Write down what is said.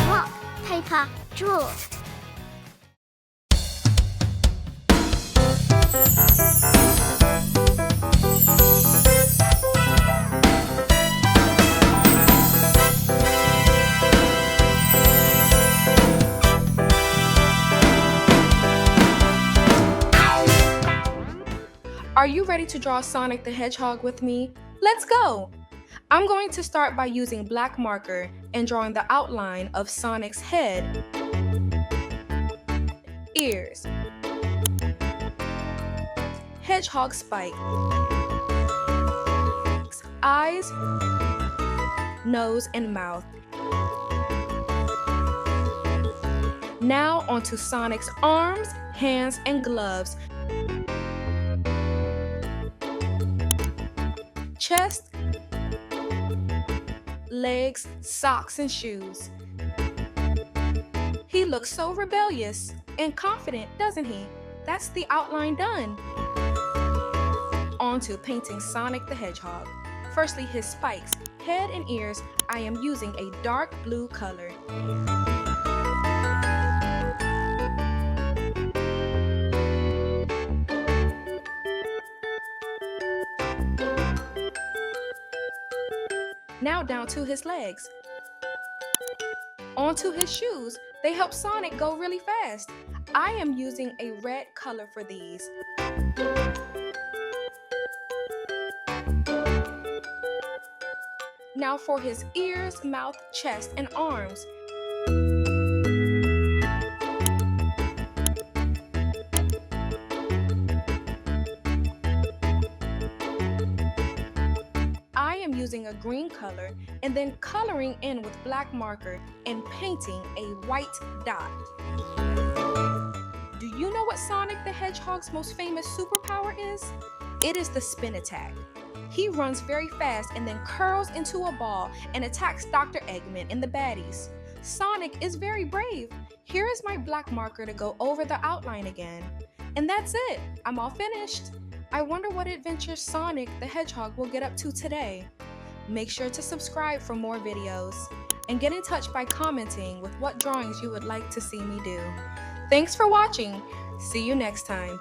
Rock.Paper.Draw. Are you ready to draw Sonic the Hedgehog with me? Let's go! I'm going to start by using black marker and drawing the outline of Sonic's head, ears, hedgehog spike, eyes, nose, and mouth. Now onto Sonic's arms, hands, and gloves, chest, legs, socks, and shoes. He looks so rebellious and confident, doesn't he? That's the outline done. On to painting Sonic the Hedgehog. Firstly, his spikes, head, and ears. I am using a dark blue color. Now down to his legs. Onto his shoes. They help Sonic go really fast. I am using a red color for these. Now for his ears, mouth, chest, and arms. I am using a green color and then coloring in with black marker and painting a white dot. Do you know what Sonic the Hedgehog's most famous superpower is? It is the spin attack. He runs very fast and then curls into a ball and attacks Dr. Eggman and the baddies. Sonic is very brave. Here is my black marker to go over the outline again. And that's it. I'm all finished. I wonder what adventures Sonic the Hedgehog will get up to today. Make sure to subscribe for more videos and get in touch by commenting with what drawings you would like to see me do. Thanks for watching. See you next time.